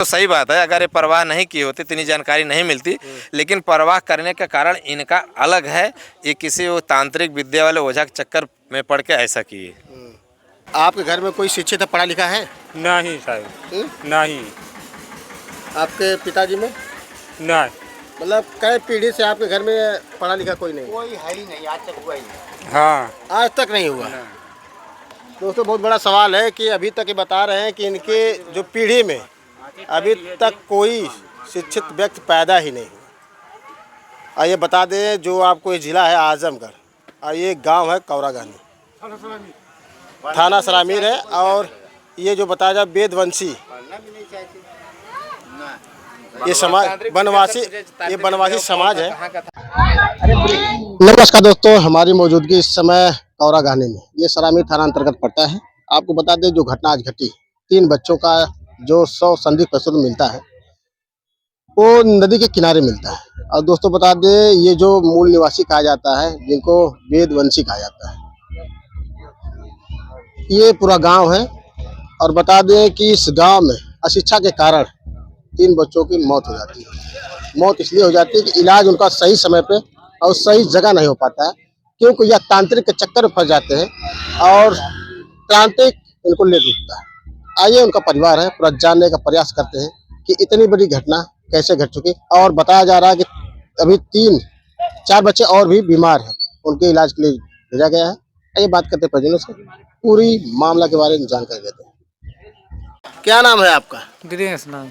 तो सही बात है, अगर ये परवाह नहीं की होती इतनी जानकारी नहीं मिलती, लेकिन परवाह करने के कारण इनका अलग है। ये किसी वो तांत्रिक विद्या वाले ओझा के चक्कर में पड़ के ऐसा किए। आपके घर में कोई शिक्षित पढ़ा लिखा है? नहीं साहब, नहीं। आपके पिताजी में? नहीं। मतलब कई पीढ़ी से आपके घर में पढ़ा लिखा कोई नहीं? कोई है ही नहीं, आज तक हुआ ही नहीं। हाँ, आज तक नहीं हुआ। दोस्तों बहुत बड़ा सवाल है कि अभी तक ये बता रहे हैं कि इनके जो पीढ़ी में अभी तक कोई शिक्षित व्यक्ति पैदा ही नहीं हुआ। आइए बता दें, जो आपको ये ज़िला है आजमगढ़, और ये गांव है कौरागानी, थाना सरामीर है। और ये जो बताया जाए वेदवंशी, ये समाज बनवासी समाज है। नमस्कार दोस्तों, हमारी मौजूदगी इस समय कौरागानी में, ये सरामीर थाना अंतर्गत पड़ता है। आपको बता दें जो घटना आज घटी, 3 बच्चों का जो 100 संदिग्ध प्रस्तुत मिलता है वो नदी के किनारे मिलता है। और दोस्तों बता दें, ये जो मूल निवासी कहा जाता है, जिनको वेदवंशी कहा जाता है, ये पूरा गांव है। और बता दें कि इस गांव में अशिक्षा के कारण 3 बच्चों की मौत हो जाती है। मौत इसलिए हो जाती है कि इलाज उनका सही समय पे और सही जगह नहीं हो पाता है, क्योंकि यह तांत्रिक के चक्कर में फंस जाते हैं और तांत्रिक इनको ले डूबता है। आइए उनका परिवार है, पूरा जानने का प्रयास करते हैं कि इतनी बड़ी घटना कैसे घट चुकी। और बताया जा रहा है कि अभी 3-4 बच्चे और भी बीमार हैं, उनके इलाज के लिए भेजा गया है। आइए बात करते हैं परिजनों से, पूरी मामला के बारे में जानकारी देते हैं। क्या नाम है आपका? दिनेश नाम।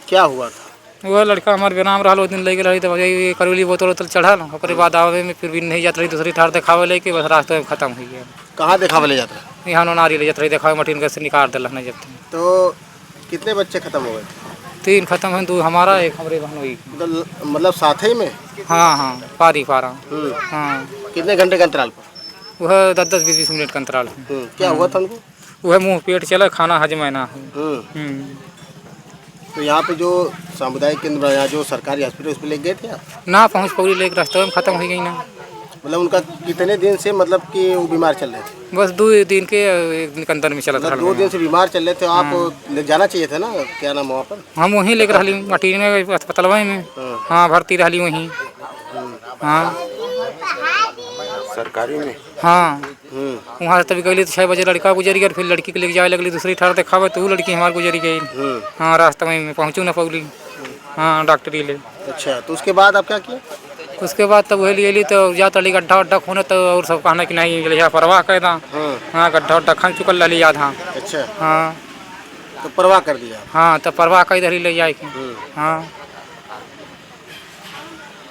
क्या हुआ था? वह लड़का हमारे बेनाम रहा, उस दिन ले गई तो वही करौली बोतल उतल चढ़ल, और बाद आवे में फिर भी नहीं जाती रही, दूसरी ठार दिखावे लेके बस रास्ते में खत्म हो गया। कहाँ दिखावे ले जाता है? यहाँ नारी ले जाते रही, दिखावे मटीन कैसे निकाल दिल नहीं जब। तो कितने बच्चे खत्म हो गए? 3 खत्म है, 2 हमारा, 1 हमारे बहन हुई। मतलब साथ ही में? हाँ, पारी पारा। हाँ। कितने घंटे के अंतराल पर? वह 10-20 मिनट का अंतराल है। क्या हुआ था उनको? वह मुँह पेट चला, खाना हजम ना हो। तो यहाँ पे जो सामुदायिक केंद्र, यहाँ जो सरकारी हॉस्पिटल, उस पर ले गए थे आप? ना पहुँच पौड़ी, लेके रास्ते में खत्म हो गई ना। मतलब उनका कितने दिन से, मतलब कि वो बीमार चल रहे थे? बस 2 दिन के 1 दिन के अंदर में चला था। 2 दिन से बीमार चल रहे थे, आप ले जाना चाहिए था ना, क्या नाम वहाँ पर? हम वहीं लेकर रही मटी में, अस्पताल में। हाँ, भर्ती रही वहीं। हाँ, सरकारी में? हाँ। वहाँ से तभी गई तो 6 बजे लड़का गुजरी गई, फिर लड़की के लेके जाए लगली, दूसरी ठार दिखावे तो वो लड़की हमारे गुजरी गई। हाँ, रास्ते में पहुँचू ना पौली। हाँ, डॉक्टरी ले। अच्छा, तो उसके बाद आप क्या किया? उसके बाद तब वही ले ली तो जा तली गड्ढा उड्ढा खोने, तो और सब कहना कि नहीं यहाँ परवाह कर दा। हाँ, गड्ढा उड्ढा खन चुकल रही आधा। अच्छा। हाँ, तो परवाह कर दिया? हाँ, तो परवाह कर इधर ही ले जाए। हाँ।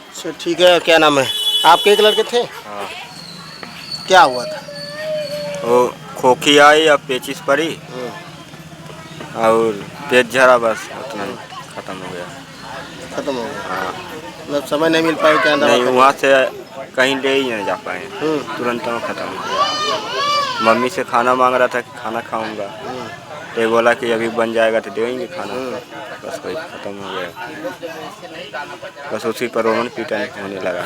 अच्छा, ठीक है। क्या नाम है आपके? 1 लड़के थे? हाँ। क्या हुआ था? वो खोखी आई या पेचिस पड़ी और पेट झरा, बस उतना ही खत्म हो गया। खत्म हो गया? हाँ। मतलब समय नहीं मिल पाया क्या? नहीं, वहाँ से कहीं ले ही नहीं जा पाए, तुरंत में खत्म हो गया। मम्मी से खाना मांग रहा था कि खाना खाऊंगा, एक बोला कि अभी बन जाएगा तो देंगे खाना, बस वही खत्म हो गया। बस उसी पर रोमन पीटन होने लगा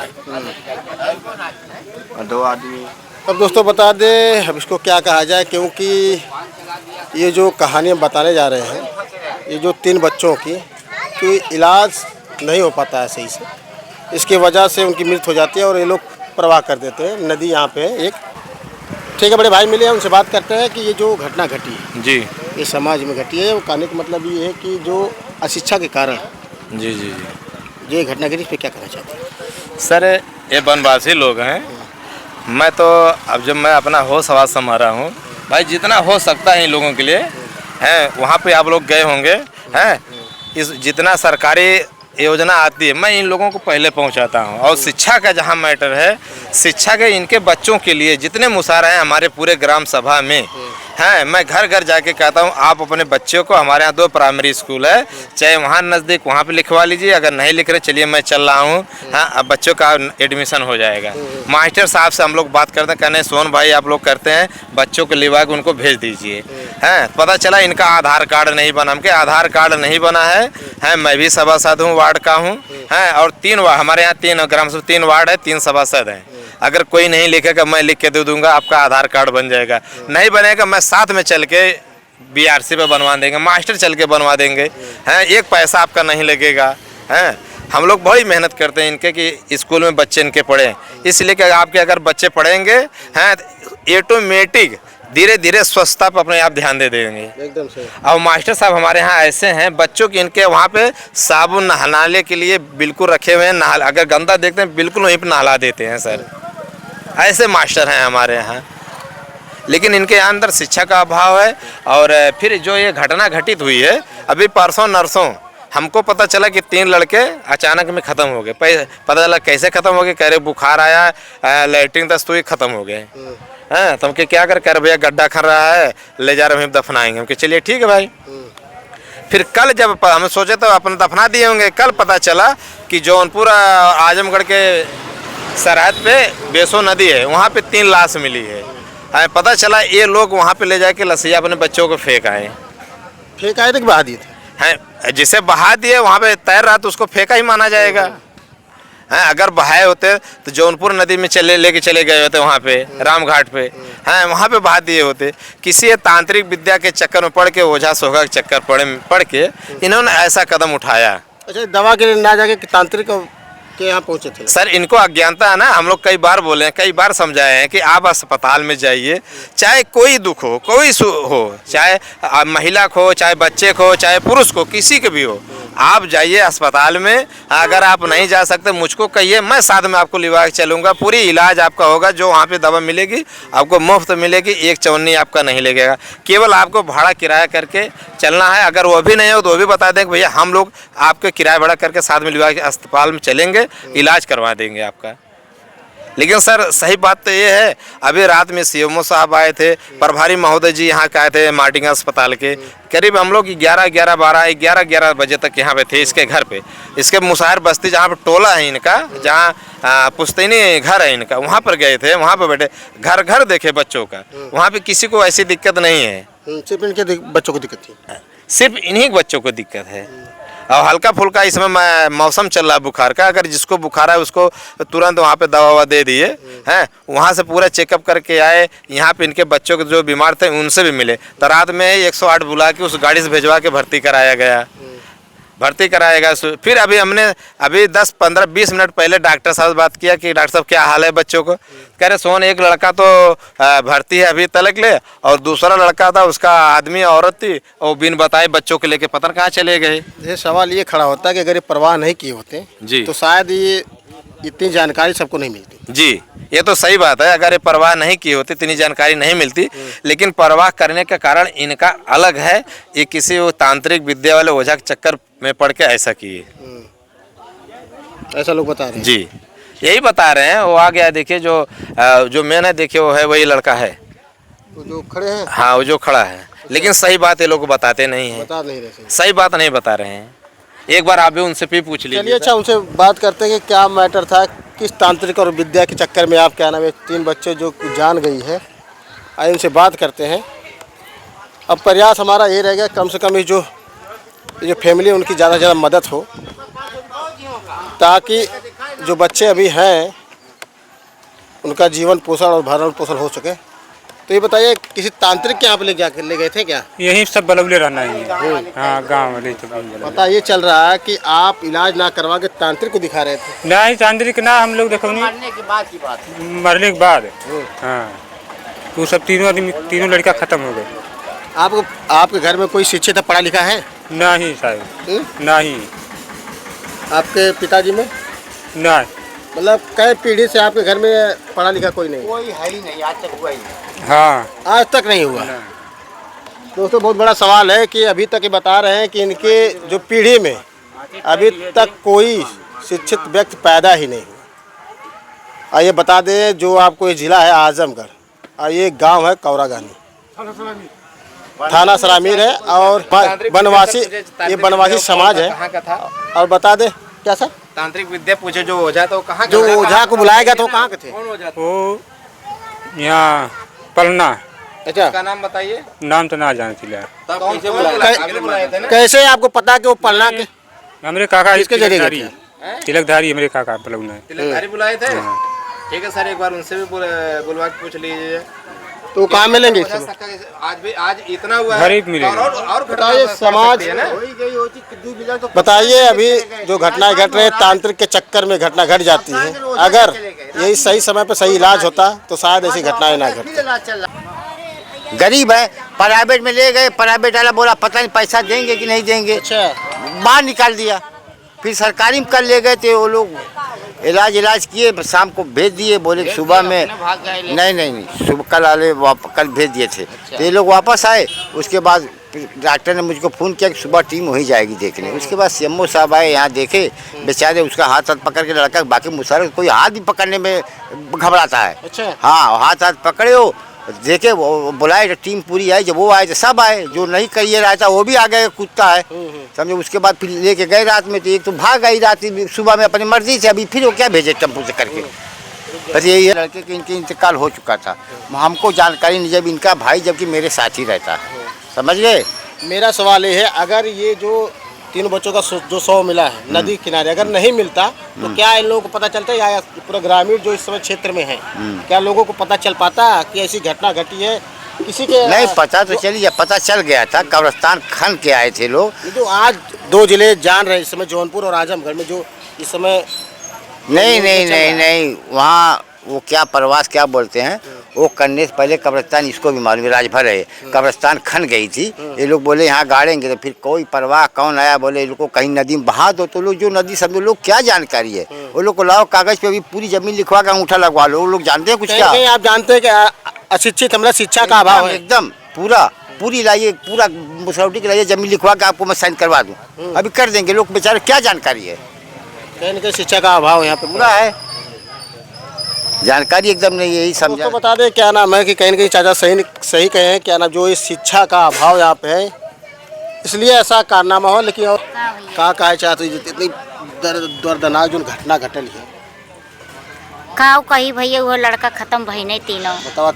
और 2 आदमी। अब दोस्तों बता दें अब इसको क्या कहा जाए, क्योंकि ये जो कहानियाँ बताने जा रहे हैं, ये जो 3 बच्चों की इलाज नहीं हो पाता है सही से, इसकी वजह से उनकी मृत्यु हो जाती है और ये लोग परवाह कर देते हैं। नदी यहाँ पे एक, ठीक है, बड़े भाई मिले हैं, उनसे बात करते हैं कि ये जो घटना घटी है जी, ये समाज में घटी है, वो कहने का मतलब ये है कि जो अशिक्षा के कारण जी जी जी ये घटना घटी, इस पर क्या कहना चाहते हैं? सर, ये वनवासी लोग हैं। मैं तो अब जब मैं अपना होश आवाज संभाल रहा हूँ, भाई जितना हो सकता है इन लोगों के लिए हैं, वहाँ पे आप लोग गए होंगे हैं, इस जितना सरकारी योजना आती है मैं इन लोगों को पहले पहुंचाता हूं। और शिक्षा का जहां मैटर है, शिक्षा के इनके बच्चों के लिए जितने मुशायरे हैं हमारे पूरे ग्राम सभा में हैं, मैं घर घर जाके कहता हूं आप अपने बच्चों को, हमारे यहाँ 2 प्राइमरी स्कूल है, चाहे वहाँ नज़दीक वहाँ पे लिखवा लीजिए, अगर नहीं लिख रहे चलिए मैं चल रहा हूँ। हाँ, अब बच्चों का एडमिशन हो जाएगा। मास्टर साहब से हम लोग बात करते हैं, कहने सोन भाई आप लोग करते हैं, बच्चों को लिवा के उनको भेज दीजिए। हैं, पता चला इनका आधार कार्ड नहीं बना, हमके आधार कार्ड नहीं बना है। मैं भी सभासद हूँ, वार्ड का हूँ हैं, और 3 वार्ड हमारे यहाँ 3 ग्राम सभा 3 वार्ड है, 3 सभासद हैं। अगर कोई नहीं लिखेगा मैं लिख के दे दूंगा, आपका आधार कार्ड बन जाएगा। नहीं बनेगा मैं साथ में चल के BRC पे बनवा देंगे, मास्टर चल के बनवा देंगे हैं, एक पैसा आपका नहीं लगेगा हैं। हम लोग बड़ी मेहनत करते हैं इनके कि स्कूल में बच्चे इनके पढ़ें, इसलिए कि आपके अगर बच्चे पढ़ेंगे हैं ऑटोमेटिक धीरे धीरे स्वच्छता पर अपने आप ध्यान दे देंगे। एकदम सही। और मास्टर साहब हमारे यहाँ ऐसे हैं, बच्चों के इनके वहाँ पे साबुन नहलाने के लिए बिल्कुल रखे हुए हैं, अगर गंदा देखते हैं बिल्कुल वहीं पर नहला देते हैं सर, ऐसे मास्टर हैं हमारे यहाँ। लेकिन इनके अंदर शिक्षा का अभाव है। और फिर जो ये घटना घटित हुई है अभी परसों नरसों, हमको पता चला कि 3 लड़के अचानक में ख़त्म हो गए। पता चला कैसे ख़त्म हो गए, कह रहे बुखार आया, लैट्रिन दस्त हुई, ख़त्म हो गए हैं। तो हम क्या कर भैया गड्ढा खन रहा है, ले जा रहे हम दफनाएंगे। हम चलिए ठीक है भाई। फिर कल जब हम सोचे तो अपन दफना दिए होंगे, कल पता चला कि जौनपुर आजमगढ़ के सरहद पे बेसो नदी है, वहाँ पे 3 लाश मिली है। पता चला ये लोग वहाँ पे ले जाके लसिया अपने बच्चों को फेंक आए थे कि बहा दिए थे हैं। जिसे बहा दिए वहाँ पे तैर रहा तो उसको फेंका ही माना जाएगा हैं। अगर बहाए होते तो जौनपुर नदी में लेके चले गए होते वहाँ पे रामघाट पे हैं, वहाँ पे बहा दिए होते। किसी तांत्रिक विद्या के चक्कर में पड़ के, ओझा सोगा के चक्कर पड़ के इन्होंने ऐसा कदम उठाया। अच्छा, दवा के लिए ना जाके तांत्रिक के यहाँ पहुँचे थे सर, इनको अज्ञानता है ना। हम लोग कई बार बोले हैं, कई बार समझाए हैं कि आप अस्पताल में जाइए, चाहे कोई दुख हो, कोई हो, चाहे महिला को, चाहे बच्चे को, चाहे पुरुष को, किसी के भी हो, आप जाइए अस्पताल में। अगर आप नहीं जा सकते मुझको कहिए, मैं साथ में आपको लिवा के चलूँगा, पूरी इलाज आपका होगा। जो वहाँ पे दवा मिलेगी आपको मुफ्त मिलेगी, 1 चवन्नी आपका नहीं लगेगा। केवल आपको भाड़ा किराया करके चलना है। अगर वो भी नहीं हो तो वो भी बता दें कि भैया हम लोग आपके किराया भाड़ा करके साथ में लिवा के अस्पताल में चलेंगे, इलाज करवा देंगे आपका। लेकिन सर सही बात तो ये है, अभी रात में CMO साहब आए थे, प्रभारी महोदय जी यहाँ के आए थे मार्टिंग अस्पताल के। करीब हम लोग 11 बजे तक यहाँ पे थे इसके घर पे। इसके मुसाहिर बस्ती जहाँ पे टोला है इनका, जहाँ पुश्तैनी घर है इनका, वहाँ पर गए थे। वहाँ पर बैठे घर घर देखे बच्चों का, वहाँ पे किसी को ऐसी दिक्कत नहीं है। सिर्फ इनके बच्चों को दिक्कत थी, सिर्फ इन्हीं बच्चों को दिक्कत है। और हल्का फुल्का इसमें मौसम चल रहा है बुखार का, अगर जिसको बुखार है उसको तुरंत वहाँ पे दवा दे दिए हैं। वहाँ से पूरा चेकअप करके आए। यहाँ पे इनके बच्चों के जो बीमार थे उनसे भी मिले, तो रात में 108 बुला के उस गाड़ी से भिजवा के भर्ती कराया गया। फिर अभी हमने 10-15-20 मिनट पहले डॉक्टर साहब से बात किया कि डॉक्टर साहब क्या हाल है बच्चों को। कह रहे सोन, एक लड़का तो भर्ती है अभी तलक ले, और दूसरा लड़का था उसका आदमी औरत थी, और बिन बताए बच्चों को लेके पता कहाँ चले गए। ये सवाल ये खड़ा होता है कि अगर ये परवाह नहीं किए होते जी तो शायद ये इतनी जानकारी सबको नहीं मिलती। जी, ये तो सही बात है। अगर ये परवाह नहीं की होती इतनी जानकारी नहीं मिलती। लेकिन परवाह करने का कारण इनका अलग है। ये किसी वो तांत्रिक विद्या वाले ओझा के चक्कर में पड़ के ऐसा किए, ऐसा लोग बता रहे हैं। जी, यही बता रहे हैं। वो आ गया, देखिए जो मैंने देखे वो है, वही लड़का है तो जो खड़े हैं, हाँ वो जो खड़ा है। लेकिन सही बात ये लोग बताते नहीं हैं, बता नहीं रहे। सही बात नहीं बता रहे हैं। एक बार आप भी उनसे भी पूछ लीजिए। चलिए, अच्छा उनसे बात करते हैं कि क्या मैटर था, किस तांत्रिक और विद्या के चक्कर में आप, क्या नाम है, 3 बच्चे जो जान गई है। आइए उनसे बात करते हैं। अब प्रयास हमारा ये रहेगा कम से कम ये जो फैमिली उनकी ज़्यादा से ज़्यादा मदद हो, ताकि जो बच्चे अभी हैं उनका जीवन पोषण और भरण पोषण हो सके। तो ये बताइए, किसी तांत्रिक के यहाँ पे ले गए थे क्या? यही सब बलौले रहना ही है। हाँ, गाँव वाले तो पता ये चल रहा है कि आप इलाज ना करवा के तांत्रिक को दिखा रहे थे। नहीं, तांत्रिक ना, हम लोग देखो नहीं, मरने के बाद की बात। मरने के बाद हाँ, तो सब तीनों लड़का खत्म हो गए। आपके घर में कोई शिक्षित पढ़ा लिखा है? नहीं साहब, नहीं। आपके पिताजी में? नहीं। मतलब कई पीढ़ी से आपके घर में पढ़ा लिखा कोई नहीं? कोई है ही नहीं, आज तक हुआ ही नहीं। हाँ, आज तक नहीं हुआ। दोस्तों, बहुत बड़ा सवाल है कि अभी तक ये बता रहे हैं कि इनके जो पीढ़ी में अभी तक कोई शिक्षित व्यक्ति पैदा ही नहीं हुआ। आइए बता दें, जो आपको ये जिला है आजमगढ़, और ये गांव है कौरागानी, थाना सरामीर है, और बनवासी, ये बनवासी समाज है। कहाँ का था? और बता दे क्या सर, तांत्रिक विद्या पूछे जो ओझा तो कहाँ, जो ओझा को बुलाया गया था वो कहाँ के थे? वो यहाँ पलना। अच्छा, का नाम बताइए। नाम तो ना जाने चिल्ला। कैसे आपको पता कि वो पलना के? हमारे काका किसके जरिए तिलकधारी, हमारे काका पलौना है। तिलकधारी बुलाए थे। ठीक है सर, एक बार उनसे भी बुलवा के पूछ लीजिए। तो कहाँ मिलेंगे इस समय? आज इतना हुआ है गरीब मिलेगा। और बताइए समाज, बताइए अभी जो घटनाएं घट रही है तांत्रिक के चक्कर में घटना घट जाती है, अगर यही सही समय पर सही इलाज होता तो शायद ऐसी घटनाएं ना घटती। गरीब है, प्राइवेट में ले गए, प्राइवेट वाला बोला पता नहीं पैसा देंगे कि नहीं देंगे, अच्छा, बाहर निकाल दिया। फिर सरकारी में कल ले गए थे, वो लोग इलाज किए, शाम को भेज दिए, बोले कि सुबह में नहीं सुबह कल भेज दिए थे। तो ये लोग वापस आए, उसके बाद डॉक्टर ने मुझको फ़ोन किया कि सुबह टीम हो ही जाएगी देखने। उसके बाद सीएमओ साहब आए, यहाँ देखे, बेचारे उसका हाथ पकड़ के लड़का, बाकी मुसर कोई हाथ भी पकड़ने में घबराता है। अच्छा, हाँ, हाथ पकड़े हो, देखे, वो बुलाए, टीम पूरी आई, जब वो आए तो सब आए, जो नहीं करिए रहा था वो भी आ गए, कूदता है समझो। उसके बाद फिर लेके गए रात में, तो एक तो भाग गई रात, सुबह में अपनी मर्जी से, अभी फिर वो क्या भेजे टेम्पो से करके। बस यही लड़के के इनके इंतकाल हो चुका था, हमको जानकारी नहीं, जब इनका भाई जबकि मेरे साथ ही रहता है, समझ गए। मेरा सवाल ये है, अगर ये जो 3 बच्चों का जो शव मिला है नदी किनारे, अगर नहीं मिलता तो क्या इन लोगों को पता चलता या पूरा ग्रामीण जो इस समय क्षेत्र में है, क्या लोगों को पता चल पाता कि ऐसी घटना घटी है? किसी के नहीं पता तो चली, पता चल गया था, कब्रिस्तान खन के आए थे लोग। ये जो आज 2 जिले जान रहे इस समय, जौनपुर और आजमगढ़ में, जो इस समय नहीं, वहाँ वो क्या प्रवास क्या बोलते हैं, वो करने से पहले कब्रिस्तान, इसको भी मालूम है, राजभर है, कब्रिस्तान खन गई थी। ये लोग बोले यहाँ गाड़ेंगे, तो फिर कोई परवाह, कौन आया, बोले ये लोग को कहीं नदी में बहा दो, तो लोग जो नदी समझो, लोग क्या जानकारी है, वो लोग को लाओ कागज पे भी पूरी जमीन लिखवा के अंगूठा लगवा लो, वो लोग जानते हैं कुछ क्या? आप जानते हैं कि अशिक्षित, हमारा शिक्षा का अभाव है एकदम पूरी लाइए, पूरा मुसौटी के लाइए, जमीन लिखवा के आपको मैं साइन करवा दूँ, अभी कर देंगे। लोग बेचारे क्या जानकारी है, कहीं ना कहीं शिक्षा का अभाव यहाँ पे पूरा है, जानकारी एकदम नहीं, यही समझा। तो बता दें क्या नाम है कि कहीं ना कहीं चाचा सही कहे हैं, क्या नाम, जो इस शिक्षा का अभाव यहाँ पे है, इसलिए ऐसा कारनामा हो। लेकिन और कहा है चाहते इतनी दर्दनाक जो घटना घटल है, खाओ कही भैया, वो लड़का खत्म भई नहीं, तीनों बताओ,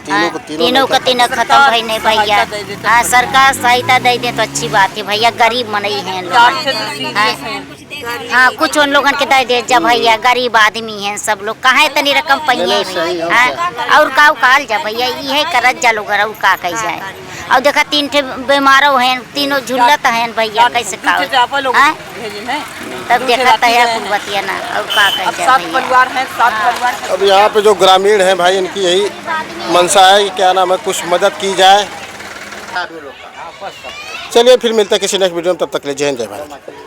तीनों खत्म भई नहीं भैया। हाँ, सरकार सहायता दे दे तो अच्छी बात है भैया, गरीब मनई हैं लोग। हाँ, कुछ उन लोगन के दे जब भैया, गरीब आदमी हैं सब लोग, कहाँ इतनी रकम पहिए भैया, और का काल जा भैया, ये करत जा लोग, और का कही जाए। और देखा 3 ठे बीमारों हैं, तीनों झुलत हैं भैया, कैसे का तब देखा तैयार कुलबतिया ना, और का कही जाए। 7 परिवार हैं, 7 परिवार। अब यहाँ पे जो ग्रामीण हैं भाई, इनकी यही मंशा है कि क्या नाम है, कुछ मदद की जाए। चलिए फिर मिलते हैं किसी नेक्स्ट वीडियो में, तब तक ले जय हिंद, जय भारत।